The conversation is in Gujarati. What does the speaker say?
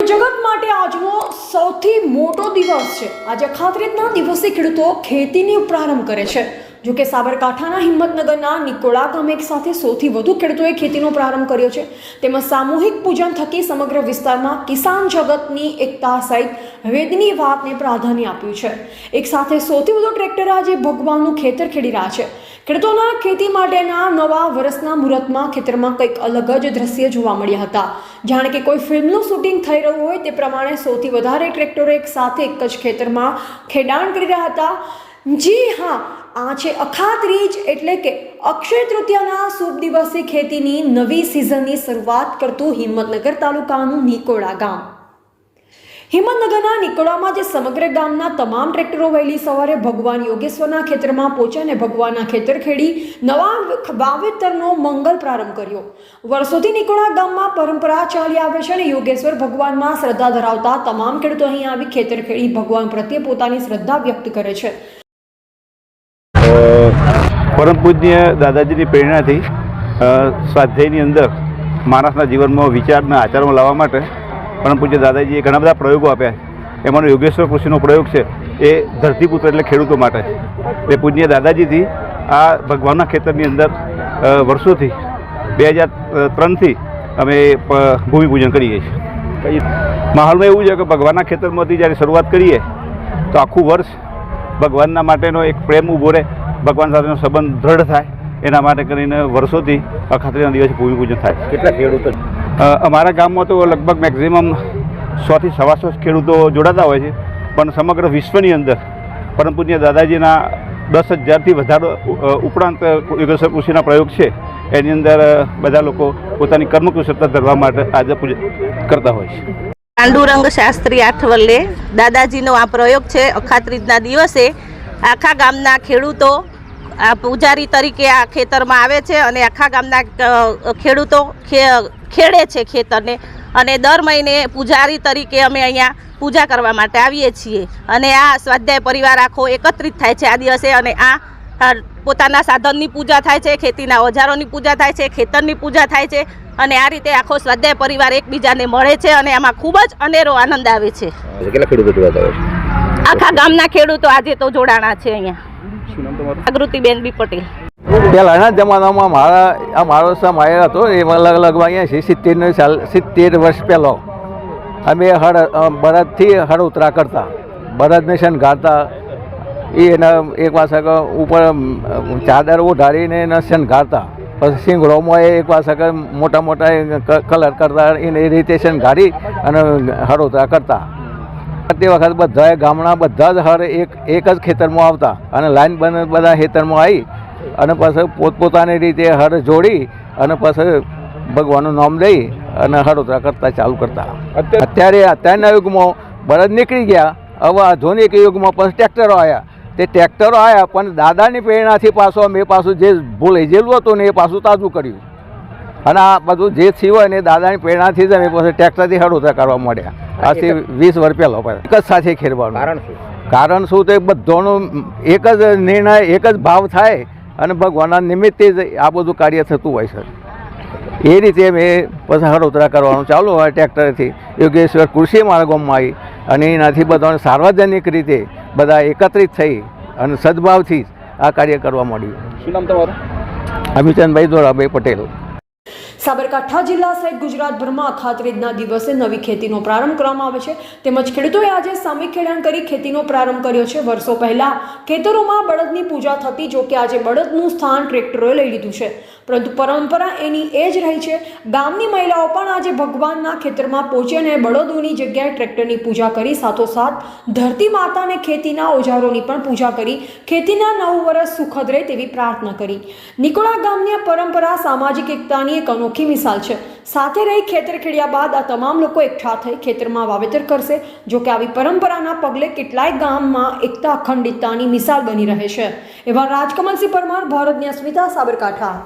જગત માટે આજનો સૌથી મોટો દિવસ છે। આજે અખાત્રીજના દિવસે ખેડૂતો ખેતીનો પ્રારંભ કરે છે। જો કે સાબરકાંઠાના હિંમતનગરના નિકોળા ગામે એક સાથે સૌથી વધુ ખેડૂતોએ ખેતીનો પ્રારંભ કર્યો છે। તેમજ સામૂહિક પૂજન થકી સમગ્ર વિસ્તારમાં કિસાન જગતની એકતા સહિત વેદની વાતને પ્રાધાન્ય આપ્યું છે। એક સાથે સૌથી વધુ ટ્રેક્ટર આજે ભગવાનનું ખેતર ખેડી રહ્યા છે। ખેડૂતોના ખેતી માટેના નવા વર્ષના મુહૂર્તમાં ખેતરમાં કંઈક અલગ જ દ્રશ્ય જોવા મળ્યા હતા। જાણે કે કોઈ ફિલ્મનું શૂટિંગ થઈ રહ્યું હોય તે પ્રમાણે સૌથી વધારે ટ્રેક્ટરો એક સાથે એક જ ખેતરમાં ખેડાણ કરી રહ્યા હતા। જી હા, આ છે અખાત્રીજ એટલે કે અક્ષય તૃતીયાના શુભ દિવસે ખેતીની નવી સિઝનની શરૂઆત કરતું હિંમતનગર તાલુકાનું નિકોળા ગામ। હિંમતનગરના નિકોળામાં જે સમગ્ર ગામના તમામ ટ્રેક્ટરો વહેલી સવારે ભગવાન યોગેશ્વરના ખેતરમાં પહોંચ્યા અને ભગવાનના ખેતર ખેડી નવા વાવેતરનો મંગલ પ્રારંભ કર્યો। વર્ષોથી નિકોળા ગામમાં પરંપરા ચાલી આવે છે અને યોગેશ્વર ભગવાનમાં શ્રદ્ધા ધરાવતા તમામ ખેડૂતો અહીં આવી ખેતર ખેડી ભગવાન પ્રત્યે પોતાની શ્રદ્ધા વ્યક્ત કરે છે। પરમ પૂજ્ય દાદાજીની પ્રેરણાથી સ્વાધ્યાયની અંદર માણસના જીવનમાં વિચારના આચારમાં લાવવા માટે પરમ પૂજ્ય દાદાજીએ ઘણા બધા પ્રયોગો આપ્યા। એમાંનો યોગેશ્વર કૃષિનો પ્રયોગ છે એ ધરતીપુત્ર એટલે ખેડૂતો માટે। એ પૂજ્ય દાદાજીથી આ ભગવાનના ખેતરની અંદર વર્ષોથી 2003થી અમે ભૂમિપૂજન કરીએ છીએ। માહોલમાં એવું છે કે ભગવાનના ખેતરમાંથી જ્યારે શરૂઆત કરીએ તો આખું વર્ષ ભગવાનના માટેનો એક પ્રેમ ઊભો રહે, ભગવાન સાથેનો સંબંધ દ્રઢ થાય, એના માટે કરીને વર્ષોથી અખાત્રીજના દિવસે ભૂમિપૂજન થાય। કેટલા ખેડૂતો અમારા ગામમાં તો લગભગ મેક્ઝિમમ 100 થી 125 ખેડૂતો જોડાતા હોય છે, પણ સમગ્ર વિશ્વની અંદર પરમ પૂજ્ય દાદાજીના 10,000થી વધારે ઉપરાંત યોગેશ્વર કૃષિના પ્રયોગ છે, એની અંદર બધા લોકો પોતાની કર્મકુશળતા ધરવા માટે આજે પૂજન કરતા હોય છે। પાંડુરંગ શાસ્ત્રી આઠવલ્લે દાદાજીનો આ પ્રયોગ છે। અખાત્રીજના દિવસે આખા ગામના ખેડૂતો આ પૂજારી તરીકે આ ખેતરમાં આવે છે અને આખા ગામના ખેડૂતો ખેડે છે ખેતરને, અને દર મહિને પૂજારી તરીકે અમે અહીંયા પૂજા કરવા માટે આવીએ છીએ અને આ સ્વાધ્યાય પરિવાર આખો એકત્રિત થાય છે આ દિવસે, અને આ પોતાના સાધનની પૂજા થાય છે, ખેતીના ઓજારોની પૂજા થાય છે, ખેતરની પૂજા થાય છે, અને આ રીતે આખો સ્વાધ્યાય પરિવાર એકબીજાને મળે છે અને આમાં ખૂબ જ અનેરો આનંદ આવે છે। કેટલા ખેડૂતો જોડાતા હોય છે? આખા ગામના ખેડૂતો આજે તો જોડાણા છે અહીંયા। જાગૃતિબેન બી પટેલ। પહેલાંના જમાનામાં મારો સમય હતો એ લગભગ અહીંયા 70 વર્ષ પહેલો અમે બળદથી હળ ઉતરા કરતા, બળદને શણગારતા, એના એક પાસે ઉપર ચાદર ઓઢાડીને એને શણગારતા, પછી સિંગડોમાં એક પાસે મોટા મોટા કલર કરતા, એ રીતે શણગારી અને હળ ઉતરા કરતા। તે વખત બધા ગામના બધા જ હળ એક જ ખેતરમાં આવતા અને લાઈન બધા ખેતરમાં આવી અને પછી પોતપોતાની રીતે હળ જોડી અને પછી ભગવાનનું નામ દઈ અને હળોતરા કરતા ચાલુ કરતા। અત્યારના યુગમાં બળદ નીકળી ગયા, હવે આધુનિક યુગમાં પછી ટ્રેક્ટરો આવ્યા। તે ટ્રેક્ટરો આવ્યા પણ દાદાની પ્રેરણાથી પાછું અમે પાછું જે ભૂલાઈ ગયેલું હતું ને એ પાછું તાજું કર્યું અને આ બધું જે થયું હોય ને દાદાની પ્રેરણાથી જ અમે પછી ટ્રેક્ટરથી હળોતરા કરવા માંડ્યા। આજથી 20 વર્ષ પહેલાં એક જ સાથે ખેડવાનું કારણ શું? તો બધાનો એક જ નિર્ણય, એક જ ભાવ થાય અને ભગવાનના નિમિત્તે જ આ બધું કાર્ય થતું હોય છે। એ રીતે મેં પછી હળોતરા કરવાનું ચાલુ હોય ટ્રેક્ટરથી યોગેશ્વર કૃષિ માર્ગોમાં આવી અને એનાથી બધાને સાર્વજનિક રીતે બધા એકત્રિત થઈ અને સદભાવથી આ કાર્ય કરવા માંડ્યું। શું નામ તમારું? અમિતચંદભાઈ દોરાભાઈ પટેલ। સાબરકાંઠા જિલ્લા સહિત ગુજરાતભરમાં અખાત્રીજના દિવસે નવી ખેતીનો પ્રારંભ કરવામાં આવે છે, તેમજ ખેડૂતોએ આજે સામૂહિક ખેડાણ કરી ખેતીનો પ્રારંભ કર્યો છે। વર્ષો પહેલા ખેતરોમાં બળદની પૂજા થતી, જો કે આજે બળદનું સ્થાન ટ્રેક્ટરોએ લઈ લીધું છે, પરંતુ પરંપરા એની એ જ રહી છે। ગામની મહિલાઓ પણ આજે ભગવાનના ખેતરમાં પહોંચી અને બળદોની જગ્યાએ ટ્રેક્ટરની પૂજા કરી, સાથોસાથ ધરતી માતાને ખેતીના ઓજારોની પણ પૂજા કરી ખેતીના નવું વર્ષ સુખદ રહે તેવી પ્રાર્થના કરી। નિકોળા ગામની આ પરંપરા સામાજિક એકતાની એક અનોખી મિસાલ છે। સાથે રહી ખેતર ખેડ્યા બાદ આ તમામ લોકો એકઠા થઈ ખેતરમાં વાવેતર કરશે, જો કે આવી પરંપરાના પગલે કેટલાય ગામમાં એકતા અખંડિતતાની મિસાલ બની રહે છે। એવા રાજકમલસિંહ પરમાર, ભારતની અસ્મિતા, સાબરકાંઠા।